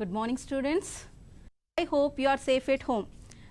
Good morning, students. I hope you are safe at home,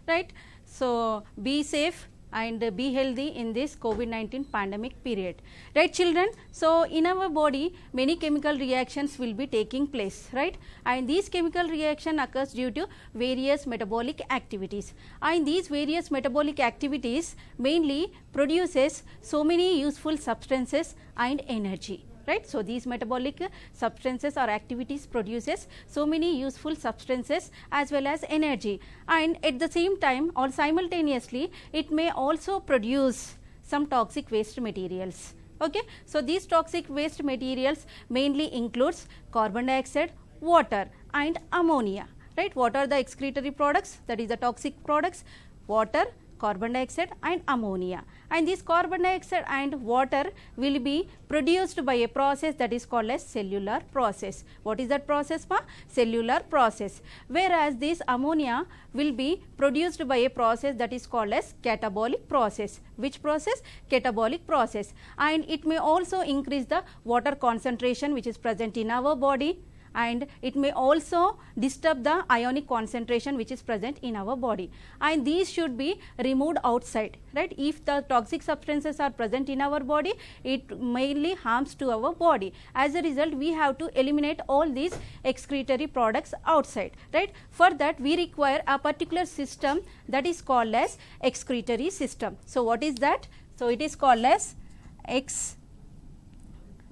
right? So, be safe and be healthy in this COVID-19 pandemic period, right children? So, in our body many chemical reactions will be taking place, right? And these chemical reaction occurs due to various metabolic activities, and these various metabolic activities mainly produces so many useful substances and energy, right. So, these metabolic substances or activities produces so many useful substances as well as energy, and at the same time or simultaneously it may also produce some toxic waste materials. Okay. So, these toxic waste materials mainly includes carbon dioxide, water and ammonia, right. What are the excretory products? That is the toxic products: water, carbon dioxide and ammonia, and this carbon dioxide and water will be produced by a process that is called as cellular process. What is that process? Cellular process. Whereas this ammonia will be produced by a process that is called as catabolic process. Which process? Catabolic process. And it may also increase the water concentration which is present in our body, and it may also disturb the ionic concentration which is present in our body, and these should be removed outside, right. If the toxic substances are present in our body, it mainly harms to our body. As a result, we have to eliminate all these excretory products outside, right. For that we require a particular system that is called as excretory system. So, what is that? So, it is called as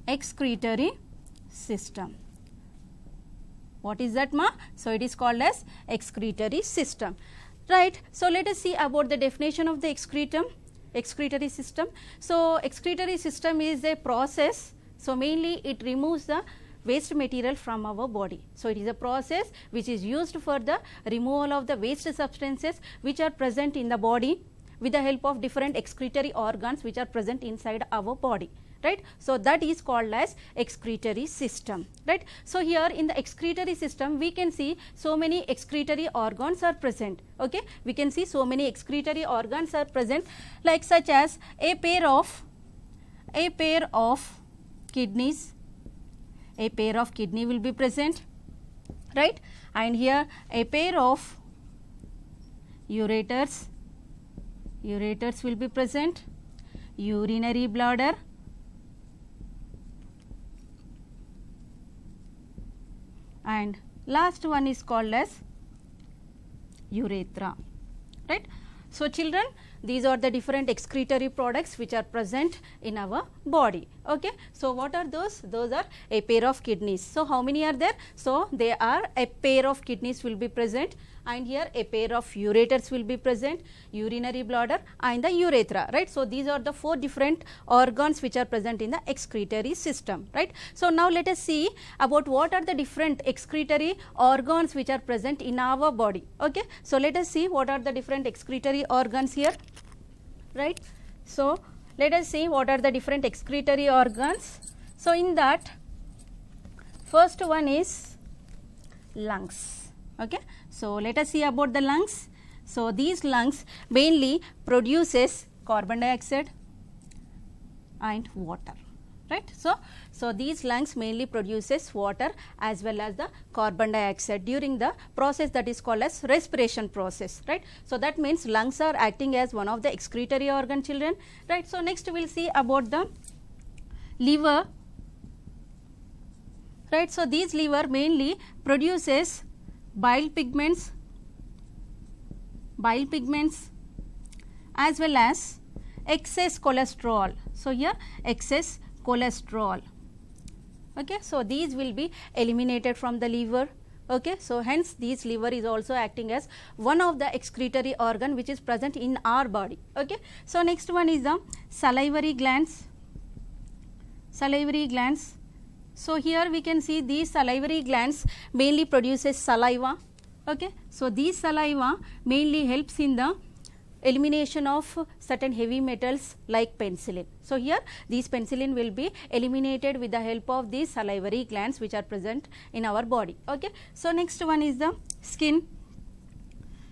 excretory system. What is that, ma? So, it is called as excretory system, right. So, let us see about the definition of the excretory system. So, excretory system is a process. So, mainly it removes the waste material from our body. So, it is a process which is used for the removal of the waste substances which are present in the body with the help of different excretory organs which are present inside our body, right. So, that is called as excretory system, right. So, here in the excretory system we can see so many excretory organs are present. Okay. We can see so many excretory organs are present, like such as a pair of kidneys. A pair of kidney will be present, right, and here a pair of ureters will be present, urinary bladder, and last one is called as urethra, right. So, children, these are the different excretory products which are present in our body. Okay. So, what are those? Those are a pair of kidneys. So, how many are there? So, they are a pair of kidneys will be present, and here a pair of ureters will be present, urinary bladder and the urethra, right. So, these are the 4 different organs which are present in the excretory system, right. So, now let us see about what are the different excretory organs which are present in our body. Okay. So, let us see what are the different excretory organs here, right. So, let us see what are the different excretory organs. So, in that first one is lungs. Okay. So, let us see about the lungs. So, these lungs mainly produces carbon dioxide and water, right. So, these lungs mainly produces water as well as the carbon dioxide during the process that is called as respiration process, right. So, that means lungs are acting as one of the excretory organ, children, right. So, next we will see about the liver, right. So, these liver mainly produces bile pigments as well as excess cholesterol. So, here excess cholesterol. Okay. So, these will be eliminated from the liver. Okay. So, hence these liver is also acting as one of the excretory organ which is present in our body. Okay. So, next one is the salivary glands. So, here we can see these salivary glands mainly produces saliva. Okay. So, these saliva mainly helps in the elimination of certain heavy metals like penicillin. So, here these penicillin will be eliminated with the help of these salivary glands which are present in our body. Okay. So, next one is the skin.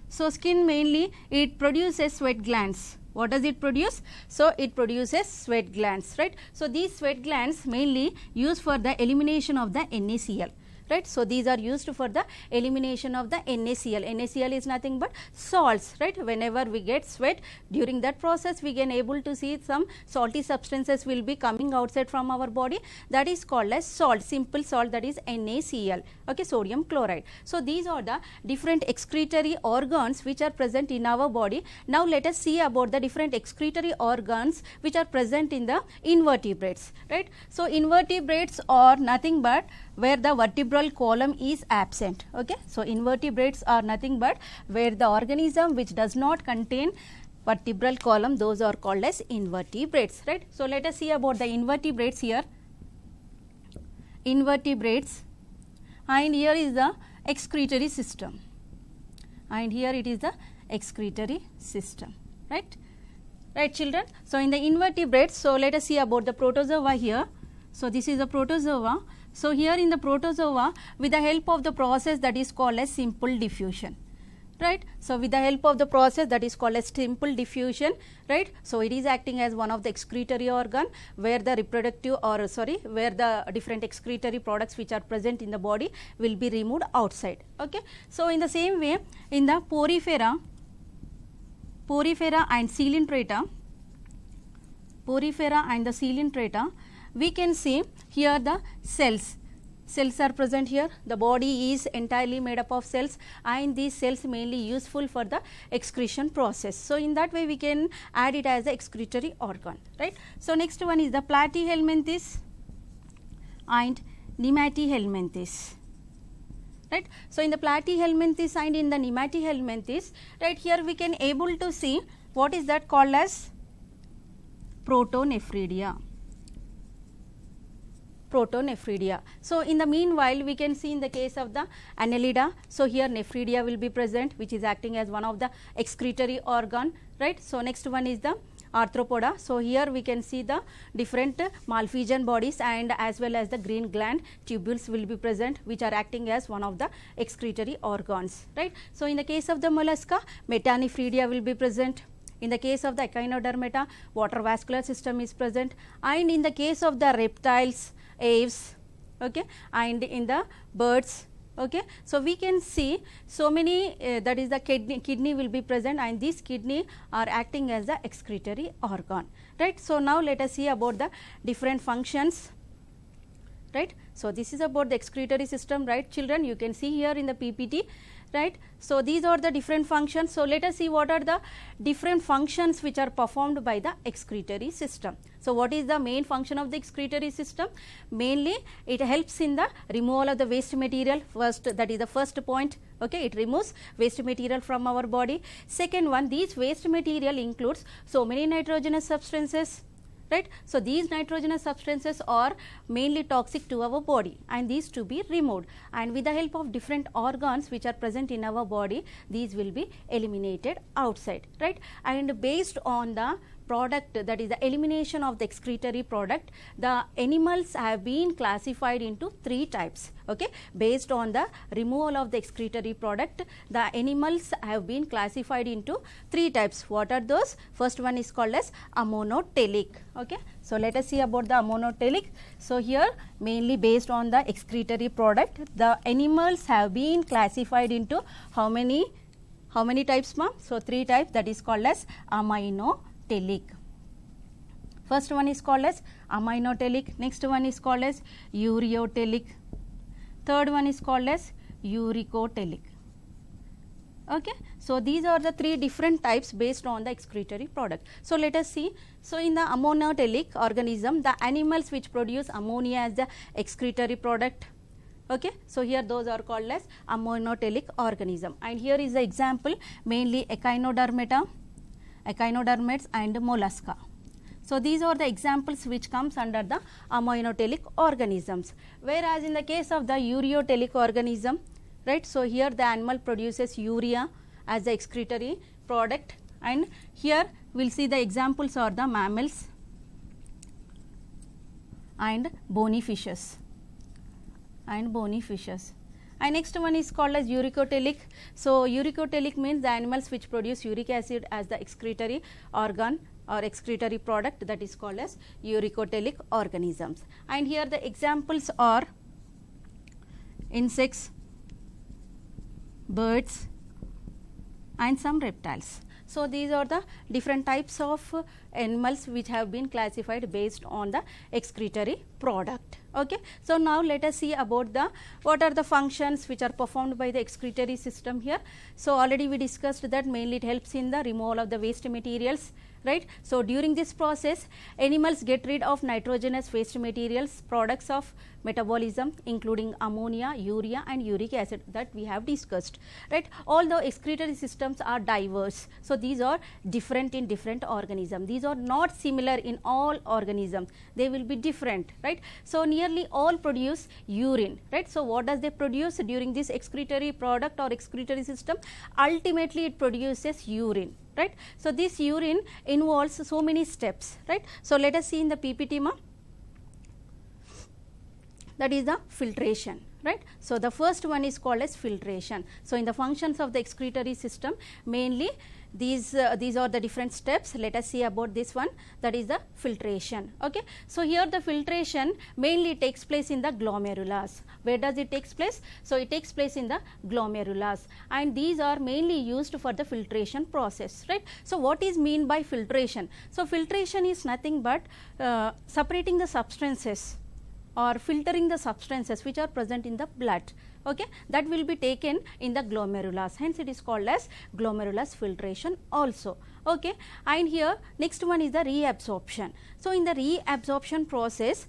So, skin mainly it produces sweat glands. What does it produce? So, it produces sweat glands, right. So, these sweat glands mainly used for the elimination of the NaCl, right. So these are used for the elimination of the NaCl. NaCl is nothing but salts, right. Whenever we get sweat, during that process we can able to see some salty substances will be coming outside from our body, that is called as salt, simple salt, that is NaCl, okay, sodium chloride. So these are the different excretory organs which are present in our body. Now let us see about the different excretory organs which are present in the invertebrates, right. So invertebrates are nothing but where the vertebral column is absent, okay. So invertebrates are nothing but where the organism which does not contain vertebral column, those are called as invertebrates, right. So let us see about the invertebrates here. Invertebrates, and here is the excretory system, and here it is the excretory system, right. Right, children. So in the invertebrates, so let us see about the protozoa here. So this is a protozoa. So here in the protozoa, with the help of the process that is called as simple diffusion, right. So with the help of the process that is called as simple diffusion, right. So it is acting as one of the excretory organ where the reproductive or where the different excretory products which are present in the body will be removed outside, okay. So in the same way, in the porifera and coelenterata, we can see here the cells are present here. The body is entirely made up of cells, and these cells mainly useful for the excretion process. So in that way we can add it as the excretory organ, right. So next one is the platyhelminthes and nematihelminthes, right. So in the platyhelminthes and in the nematihelminthes, right, here we can able to see what is that called as protonephridia. So in the meanwhile, we can see in the case of the Annelida, so here nephridia will be present, which is acting as one of the excretory organ, right. So next one is the arthropoda. So here we can see the different Malpighian bodies and as well as the green gland tubules will be present, which are acting as one of the excretory organs, right. So in the case of the mollusca, metanephridia will be present. In the case of the echinodermata, water vascular system is present, and in the case of the reptiles, aves, okay, and in the birds, okay. So we can see so many that is the kidney will be present, and these kidney are acting as the excretory organ, right. So now let us see about the different functions, right. So this is about the excretory system, right, children. You can see here in the PPT, right. So these are the different functions. So let us see what are the different functions which are performed by the excretory system. So what is the main function of the excretory system? Mainly it helps in the removal of the waste material. First, that is the first point, okay, it removes waste material from our body. Second one, these waste material includes so many nitrogenous substances, right. So these nitrogenous substances are mainly toxic to our body, and these to be removed, and with the help of different organs which are present in our body, these will be eliminated outside, right. And based on the product, that is the elimination of the excretory product, the animals have been classified into 3 types, okay. Based on the removal of the excretory product, the animals have been classified into 3 types. What are those? First one is called as ammonotelic, okay. So let us see about the ammonotelic. So here mainly based on the excretory product, the animals have been classified into how many types, ma'am? So 3 types, that is called as aminotelic. First one is called as aminotelic, next one is called as ureotelic, third one is called as uricotelic, okay. So these are the 3 different types based on the excretory product. So let us see. So in the ammonotelic organism, the animals which produce ammonia as the excretory product, okay. So here those are called as ammonotelic organism, and here is the example, mainly echinodermates and mollusca. So these are the examples which comes under the ammonotelic organisms. Whereas in the case of the ureotelic organism, right, so here the animal produces urea as the excretory product, and here we will see the examples are the mammals and bony fishes. And next one is called as uricotelic. So uricotelic means the animals which produce uric acid as the excretory organ or excretory product, that is called as uricotelic organisms. And here the examples are insects, birds and some reptiles. So, these are the different types of animals which have been classified based on the excretory product. Okay. So, now let us see about the what are the functions which are performed by the excretory system here. So, already we discussed that mainly it helps in the removal of the waste materials, right. So, during this process animals get rid of nitrogenous waste materials, products of metabolism including ammonia, urea and uric acid that we have discussed, right. All the excretory systems are diverse. So, these are different in different organisms. These are not similar in all organisms, they will be different, right. So, nearly all produce urine, right. So, what does they produce during this excretory product or excretory system? Ultimately it produces urine, right. So, this urine involves so many steps, right. So, let us see in the PPT ma, that is the filtration, right. So, the first one is called as filtration. So, in the functions of the excretory system mainly these are the different steps. Let us see about this one, that is the filtration. Okay. So, here the filtration mainly takes place in the glomerulus. Where does it takes place? So, it takes place in the glomerulus and these are mainly used for the filtration process, right. So, what is mean by filtration? So, filtration is nothing but separating the substances or filtering the substances which are present in the blood, okay, that will be taken in the glomerulus, hence it is called as glomerulus filtration also. Okay. And here next one is the reabsorption. So, in the reabsorption process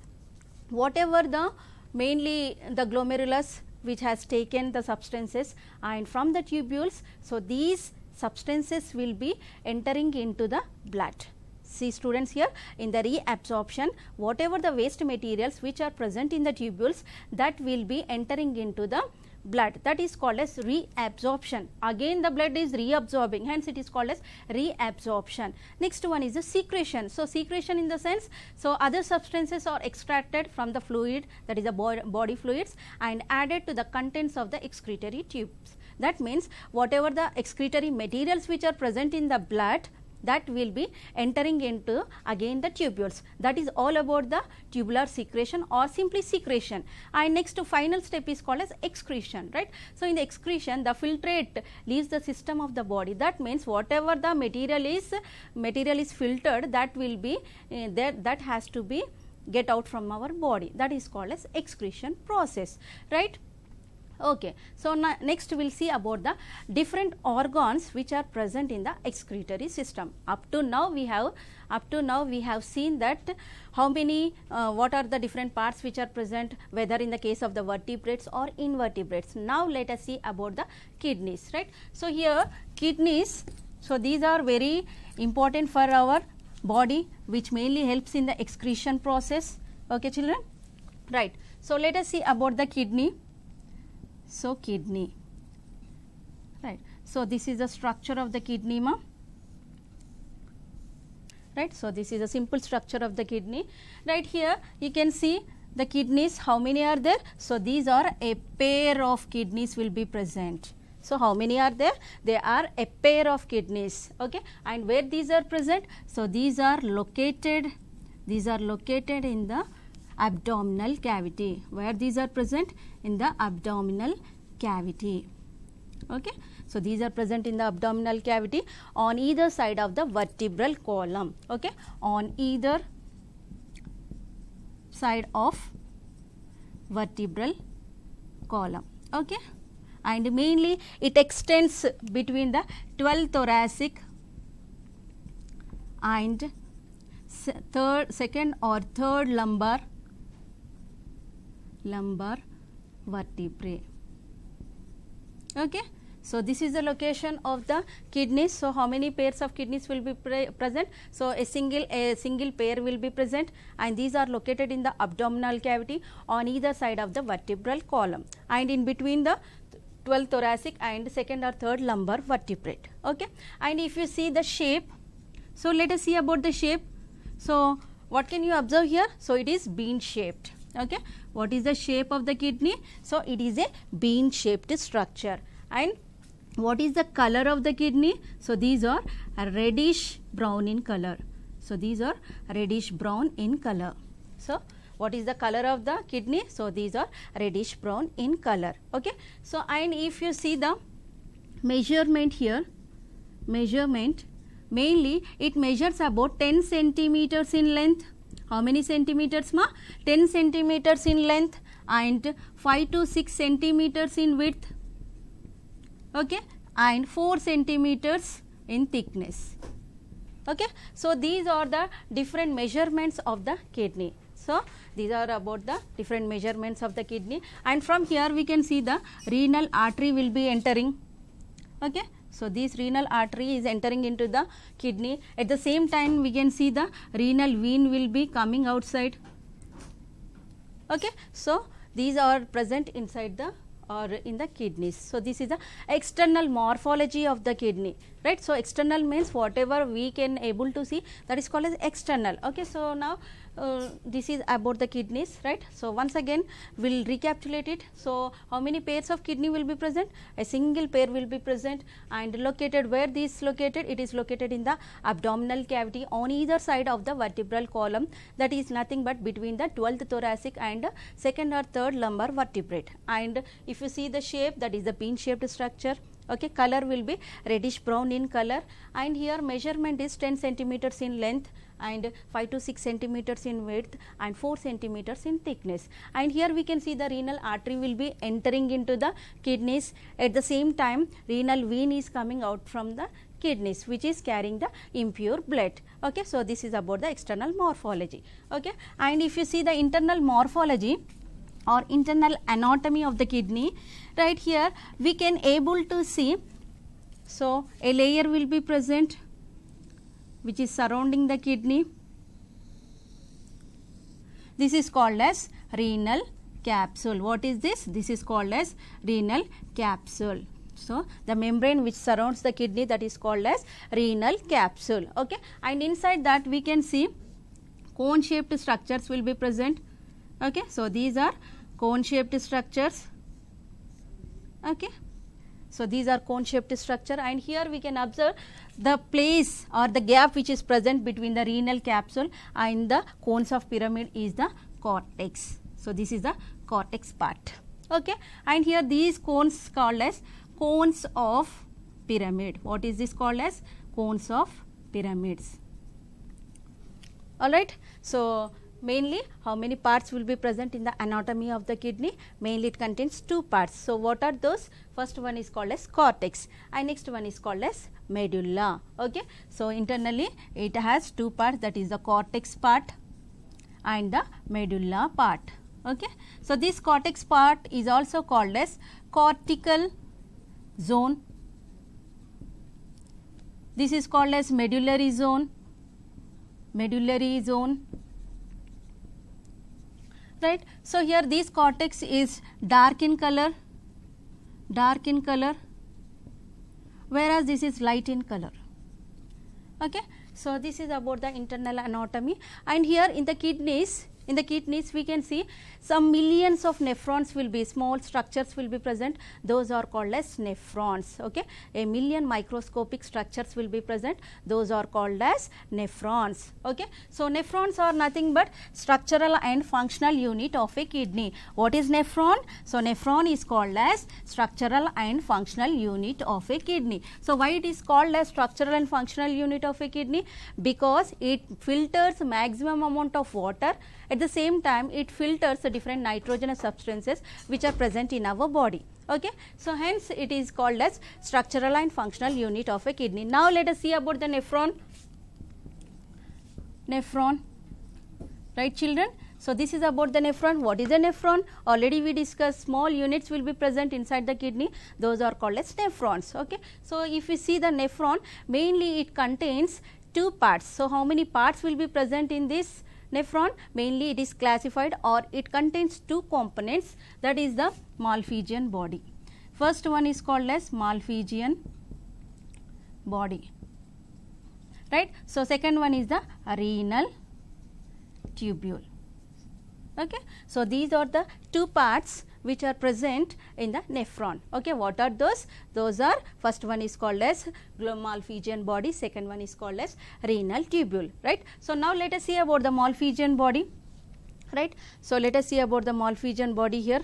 whatever the mainly the glomerulus which has taken the substances and from the tubules, so these substances will be entering into the blood. See students, here in the reabsorption whatever the waste materials which are present in the tubules that will be entering into the blood, that is called as reabsorption. Again the blood is reabsorbing, hence it is called as reabsorption. Next one is the secretion. So, secretion in the sense, so other substances are extracted from the fluid, that is the body fluids and added to the contents of the excretory tubes. That means whatever the excretory materials which are present in the blood that will be entering into again the tubules. That is all about the tubular secretion or simply secretion. And next to final step is called as excretion, right. So, in the excretion the filtrate leaves the system of the body. That means whatever the material is filtered, that will be that has to be get out from our body, that is called as excretion process, right. Okay. So, next we will see about the different organs which are present in the excretory system. Up to now we have seen that how many what are the different parts which are present, whether in the case of the vertebrates or invertebrates. Now, let us see about the kidneys, right. So, here kidneys, so these are very important for our body which mainly helps in the excretion process. Okay children, right. So, let us see about the kidney. So, kidney, right. So, this is the structure of the kidney ma, right. So, this is a simple structure of the kidney, right. Here you can see the kidneys, how many are there? So, these are a pair of kidneys will be present. So, how many are there? There are a pair of kidneys, okay. And where these are present? So, these are located in the abdominal cavity. Where these are present? In the abdominal cavity, okay. So, these are present in the abdominal cavity on either side of the vertebral column, okay, on either side of vertebral column, okay. And mainly it extends between the 12th thoracic and second or third lumbar vertebrae, okay. So, this is the location of the kidneys. So, how many pairs of kidneys will be present? So, a single pair will be present and these are located in the abdominal cavity on either side of the vertebral column and in between the 12th thoracic and second or third lumbar vertebrate, okay. And if you see the shape, so let us see about the shape. So, what can you observe here? So, it is bean shaped, okay. What is the shape of the kidney? So, it is a bean shaped structure. And what is the color of the kidney? So, these are reddish brown in color. So, these are reddish brown in color. So, what is the color of the kidney? So these are reddish brown in color. Okay. So and if you see the measurement here, measurement mainly it measures about 10 centimeters in length. How many centimeters ma? 10 centimeters in length and 5 to 6 centimeters in width. Okay, and 4 centimeters in thickness. Okay, so these are the different measurements of the kidney. So these are about the different measurements of the kidney, and from here we can see the renal artery will be entering. Okay, so this renal artery is entering into the kidney. At the same time we can see the renal vein will be coming outside. Okay, so these are present inside the or in the kidneys. So this is the external morphology of the kidney, right? So external means whatever we can able to see, that is called as external. Okay, so now this is about the kidneys, right? So once again we'll recapitulate it. So how many pairs of kidney will be present? A single pair will be present, and located where this located? It is located in the abdominal cavity on either side of the vertebral column, that is nothing but between the 12th thoracic and 2nd or 3rd lumbar vertebrate. And if you see the shape, that is the pin shaped structure. Okay, color will be reddish brown in color, and here measurement is 10 centimeters in length and 5 to 6 centimeters in width and 4 centimeters in thickness. And here we can see the renal artery will be entering into the kidneys. At the same time renal vein is coming out from the kidneys, which is carrying the impure blood. Okay, so this is about the external morphology. Okay, and if you see the internal morphology or internal anatomy of the kidney, right here we can able to see, so a layer will be present which is surrounding the kidney. This is called as renal capsule. What is this? This is called as renal capsule. So the membrane which surrounds the kidney, that is called as renal capsule. Okay, and inside that we can see cone shaped structures will be present. Okay, so these are cone shaped structures. Okay, so these are cone shaped structure, and here we can observe the place or the gap which is present between the renal capsule and the cones of pyramid is the cortex. So this is the cortex part. Okay, and here these cones called as cones of pyramid. What is this called as? Cones of pyramids. All right, so mainly how many parts will be present in the anatomy of the kidney? Mainly it contains 2 parts. So what are those? First one is called as cortex and next one is called as medulla. Okay, so internally it has 2 parts, that is the cortex part and the medulla part. Okay, so this cortex part is also called as cortical zone. This is called as medullary zone. Medullary zone. Right. So here this cortex is dark in color, whereas this is light in color. Okay. So this is about the internal anatomy, and here in the kidneys we can see some millions of nephrons will be, small structures will be present, those are called as nephrons. Okay, a million microscopic structures will be present, those are called as nephrons. Okay, so nephrons are nothing but structural and functional unit of a kidney. What is nephron? So nephron is called as structural and functional unit of a kidney. So why it is called as structural and functional unit of a kidney? Because it filters maximum amount of water. At the same time it filters the different nitrogenous substances which are present in our body. Okay, so hence it is called as structural and functional unit of a kidney. Now let us see about the nephron. Nephron, right children? So this is about the nephron. What is a nephron? Already we discussed, small units will be present inside the kidney, those are called as nephrons. Okay, so if we see the nephron, mainly it contains 2 parts. So how many parts will be present in this nephron? Mainly it is classified, or it contains 2 components, that is the Malpighian body. First one is called as Malpighian body, right? So second one is the renal tubule. Okay, so these are the 2 parts which are present in the nephron. Okay, what are those? Those are, first one is called as Malpighian body, second one is called as renal tubule, right? So now let us see about the Malpighian body. right. So, let us see about the Malpighian body here.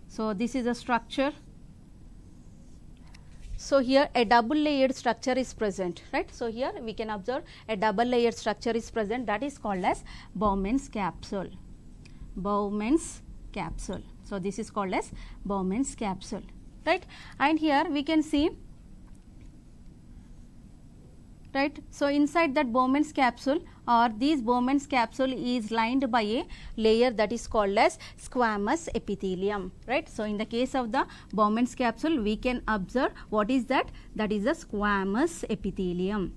So, this is a structure. So, here a double layered structure is present, right. So, here we can observe a double layered structure is present, that is called as Bowman's capsule. Bowman's capsule. So, this is called as Bowman's capsule, right. And here we can see, right. So, inside that Bowman's capsule or this Bowman's capsule is lined by a layer that is called as squamous epithelium, right. So, in the case of the Bowman's capsule we can observe what is that? That is the squamous epithelium,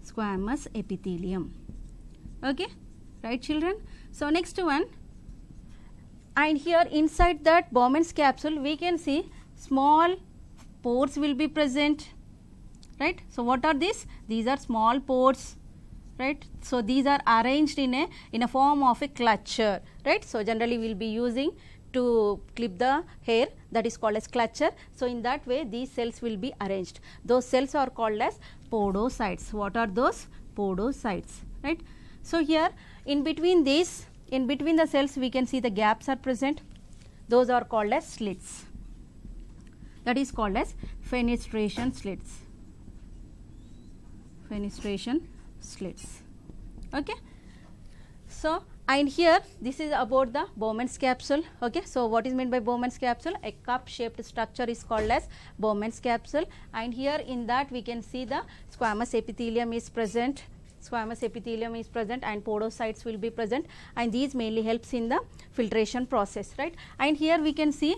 squamous epithelium, okay, right children. So, next one, and here inside that Bowman's capsule we can see small pores will be present, right. So, what are these? These are small pores, right. So, these are arranged in a form of a clutcher, right. So, generally we will be using to clip the hair, that is called as clutcher. So, in that way these cells will be arranged. Those cells are called as podocytes. What are those? Podocytes, right. So, here in between these, in between the cells we can see the gaps are present. Those are called as slits, that is called as fenestration slits, fenestration slits, okay. So, and here this is about the Bowman's capsule, okay. So, what is meant by Bowman's capsule? A cup shaped structure is called as Bowman's capsule, and here in that we can see the squamous epithelium is present, squamous epithelium is present and podocytes will be present, and these mainly helps in the filtration process, right. And here we can see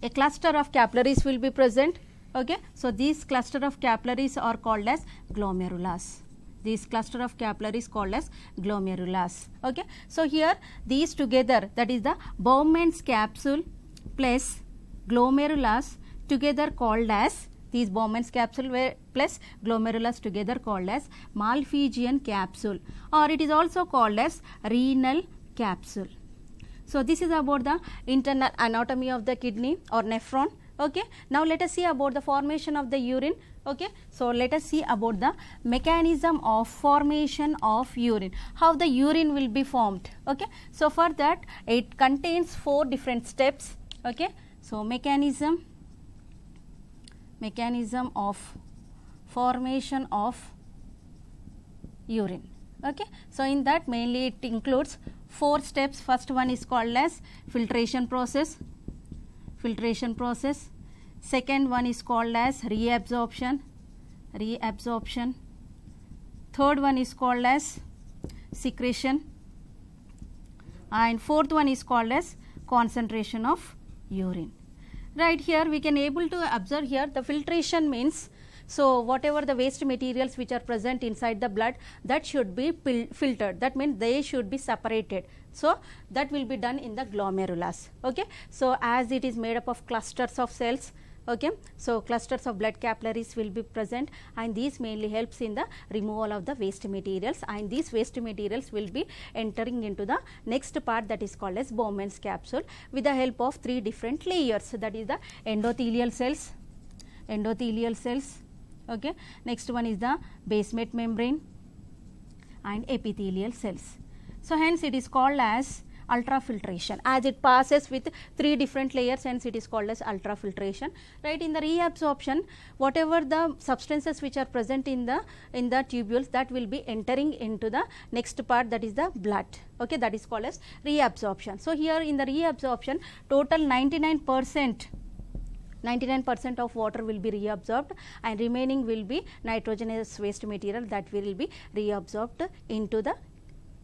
a cluster of capillaries will be present, okay. So, these cluster of capillaries are called as glomerulus. These cluster of capillaries called as glomerulus, okay. So, here these together, that is the Bowman's capsule plus glomerulus together called as, these Bowman's capsule were plus glomerulus together called as Malpighian capsule, or it is also called as renal capsule. So, this is about the internal anatomy of the kidney or nephron, okay. Now, let us see about the formation of the urine, okay. So, let us see about the mechanism of formation of urine, how the urine will be formed, okay. So, for that it contains 4 different steps, okay. So, mechanism of formation of urine, okay. So, in that mainly it includes 4 steps. First one is called as filtration process, second one is called as reabsorption, third one is called as secretion, and fourth one is called as concentration of urine. Right, here we can able to observe here the filtration means, so whatever the waste materials which are present inside the blood, that should be filtered, that means they should be separated. So, that will be done in the glomerulus, okay. So, as it is made up of clusters of cells, okay. So, clusters of blood capillaries will be present, and these mainly helps in the removal of the waste materials, and these waste materials will be entering into the next part, that is called as Bowman's capsule with the help of 3 different layers, that is the endothelial cells, okay. Next one is the basement membrane and epithelial cells. So, hence it is called as ultrafiltration, as it passes with 3 different layers, hence it is called as ultrafiltration, right. In the reabsorption, whatever the substances which are present in the tubules, that will be entering into the next part, that is the blood, okay, that is called as reabsorption. So, here in the reabsorption, total 99% of water will be reabsorbed, and remaining will be nitrogenous waste material that will be reabsorbed into the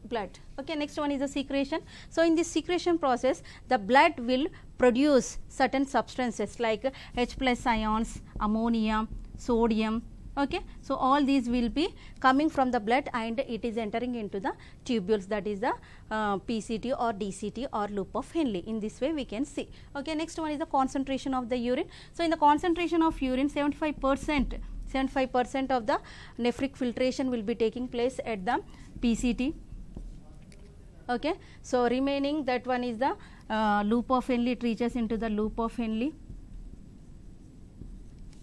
blood, okay. Next one is the secretion. So, in this secretion process, the blood will produce certain substances like H plus ions, ammonia, sodium, okay. So, all these will be coming from the blood and it is entering into the tubules, that is the PCT or DCT or loop of Henle. In this way we can see, okay. Next one is the concentration of the urine. So, in the concentration of urine, 75% of the nephric filtration will be taking place at the PCT, okay. So, remaining that one is the loop of Henle, it reaches into the loop of Henle,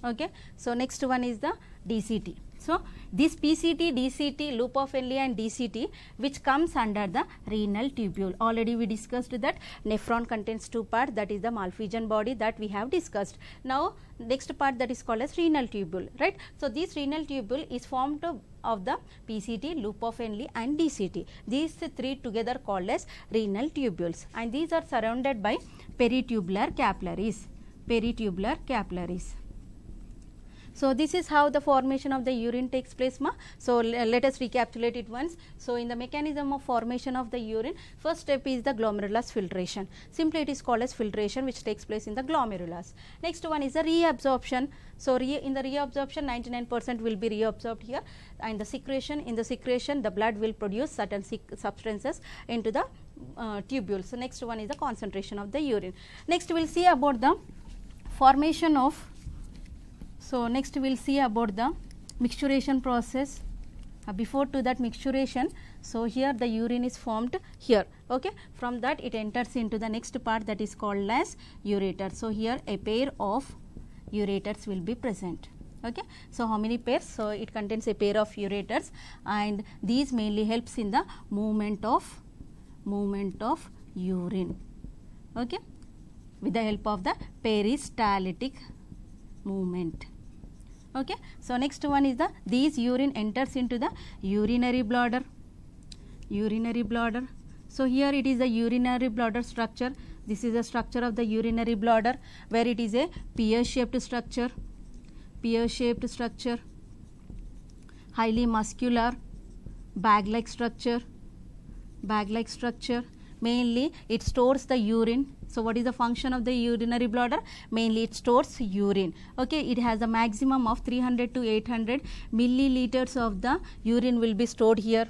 okay. So, next one is the DCT. So, this PCT, DCT, loop of Henle and DCT, which comes under the renal tubule. Already we discussed that nephron contains two parts, that is the Malpighian body that we have discussed. Now, next part that is called as renal tubule, right. So, this renal tubule is formed of the PCT, loop of Henle and DCT. These three together called as renal tubules, and these are surrounded by peritubular capillaries. Peritubular capillaries. So, this is how the formation of the urine takes place, ma. So, let us recapitulate it once. So, in the mechanism of formation of the urine, first step is the glomerulus filtration. Simply it is called as filtration, which takes place in the glomerulus. Next one is the reabsorption. So, in the reabsorption 99% will be reabsorbed here, and the secretion, in the secretion the blood will produce certain substances into the tubules. So, next one is the concentration of the urine. Next we will see about the formation of, so next we will see about the mixturation process. Before to that mixturation, so here the urine is formed here, okay. From that it enters into the next part, that is called as ureter. So, here a pair of ureters will be present, okay. So, how many pairs? So, it contains a pair of ureters, and these mainly helps in the movement of urine, okay, with the help of the peristaltic movement, okay. So, next one is the, these urine enters into the urinary bladder. So, here it is the urinary bladder structure. This is the structure of the urinary bladder, where it is a pear shaped structure, highly muscular, bag like structure. Mainly it stores the urine. So, what is the function of the urinary bladder? Mainly it stores urine, okay. It has a maximum of 300 to 800 milliliters of the urine will be stored here,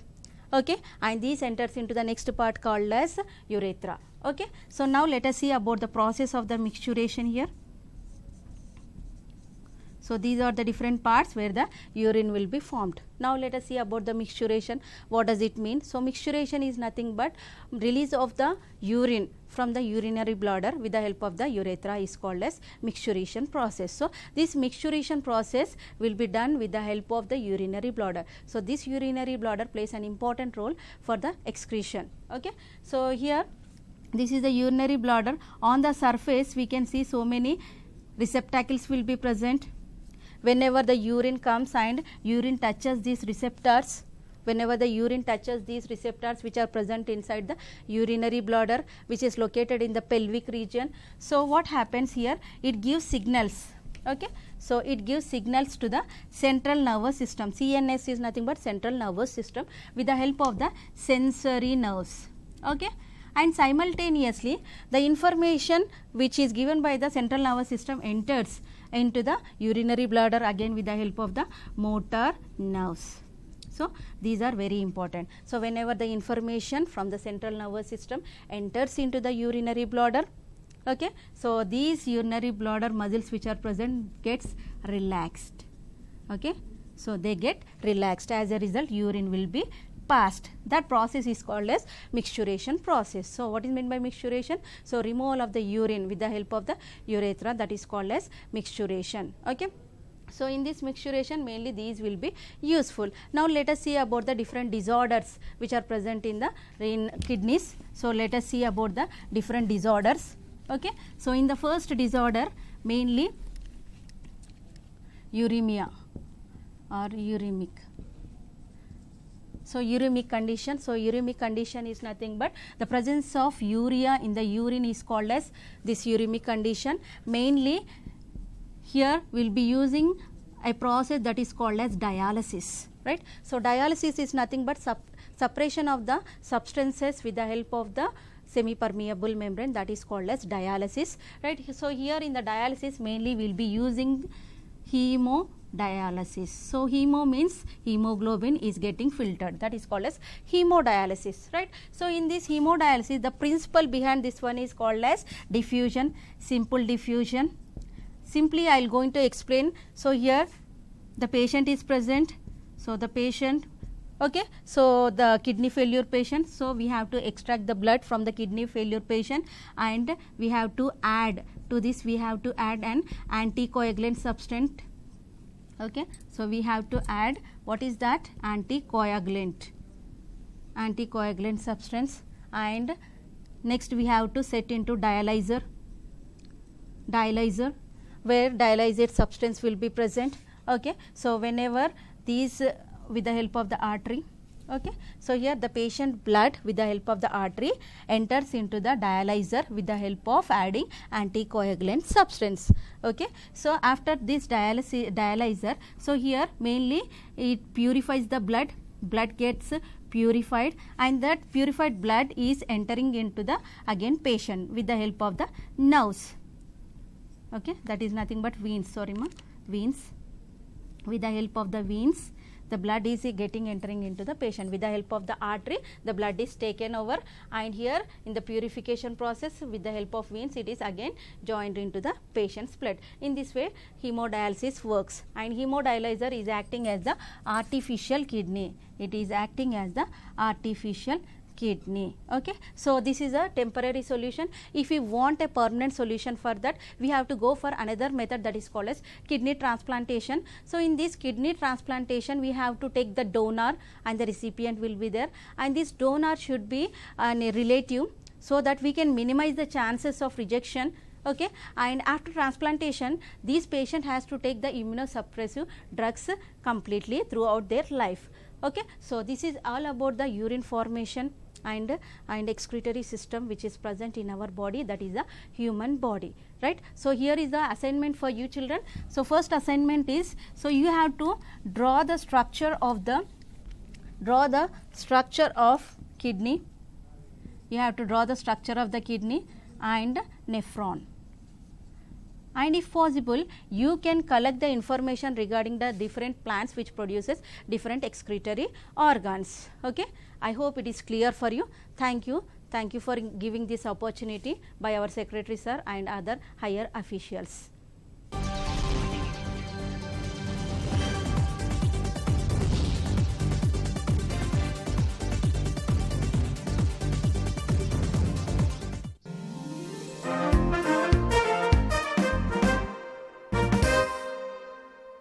okay, and this enters into the next part called as urethra, okay. So, now let us see about the process of the mixturation here. So, these are the different parts where the urine will be formed. Now, let us see about the mixturation. What does it mean? So, mixturation is nothing but release of the urine from the urinary bladder with the help of the urethra is called as mixturation process. So, this mixturation process will be done with the help of the urinary bladder. So, this urinary bladder plays an important role for the excretion, okay. So, here this is the urinary bladder. On the surface we can see so many receptacles will be present. Whenever the urine comes and urine touches these receptors, which are present inside the urinary bladder, which is located in the pelvic region. So, what happens here? It gives signals, okay. So, it gives signals to the central nervous system. CNS is nothing but central nervous system with the help of the sensory nerves, okay. And simultaneously the information which is given by the central nervous system enters into the urinary bladder again with the help of the motor nerves. So, these are very important. So, whenever the information from the central nervous system enters into the urinary bladder, okay, so these urinary bladder muscles which are present gets relaxed, okay. So, they get relaxed, as a result urine will be passed. That process is called as mixturation process. So, what is meant by mixturation? So, removal of the urine with the help of the urethra, that is called as mixturation, okay. So, in this mixturation mainly these will be useful. Now, let us see about the different disorders which are present in the kidneys. So, let us see about the different disorders, okay. So, in the first disorder mainly uremia or uremic. So, uremic condition. So, uremic condition is nothing but the presence of urea in the urine is called as this uremic condition. Mainly here we will be using a process that is called as dialysis, right. So, dialysis is nothing but separation of the substances with the help of the semi-permeable membrane, that is called as dialysis, right. So, here in the dialysis mainly we will be using hemodialysis. So, hemo means hemoglobin is getting filtered, that is called as hemodialysis, right. So, in this hemodialysis the principle behind this one is called as diffusion, simple diffusion. Simply I will going to explain. So, here the patient is present. So, the patient, okay. So, the kidney failure patient. So, we have to extract the blood from the kidney failure patient, and we have to add to this, we have to add an anticoagulant substance, Okay, so we have to add, what is that? Anticoagulant substance, and next we have to set into dialyzer where dialysate substance will be present. Okay, so whenever these with the help of the artery, okay, so here the patient blood with the help of the artery enters into the dialyzer with the help of adding anticoagulant substance. Okay, so after this dialyzer, so here mainly it purifies the blood gets purified, and that purified blood is entering into the again patient with the help of the nerves. Okay, that is nothing but veins, veins. With the help of the veins, the blood is entering into the patient. With the help of the artery, the blood is taken over, and here in the purification process with the help of veins, it is again joined into the patient's blood. In this way hemodialysis works, and hemodialyzer is acting as the artificial kidney. It is acting as the artificial kidney. Okay, so this is a temporary solution. If we want a permanent solution for that, we have to go for another method, that is called as kidney transplantation. So in this kidney transplantation, we have to take the donor and the recipient will be there, and this donor should be a relative, so that we can minimize the chances of rejection. Okay, and after transplantation, this patient has to take the immunosuppressive drugs completely throughout their life. Okay, so this is all about the urine formation and excretory system which is present in our body, that is the human body, right. So here is the assignment for you children. So first assignment is, so you have to draw the structure of kidney. You have to draw the structure of the kidney and nephron, and if possible you can collect the information regarding the different plants which produces different excretory organs. Okay, I hope it is clear for you. Thank you for giving this opportunity by our secretary sir and other higher officials.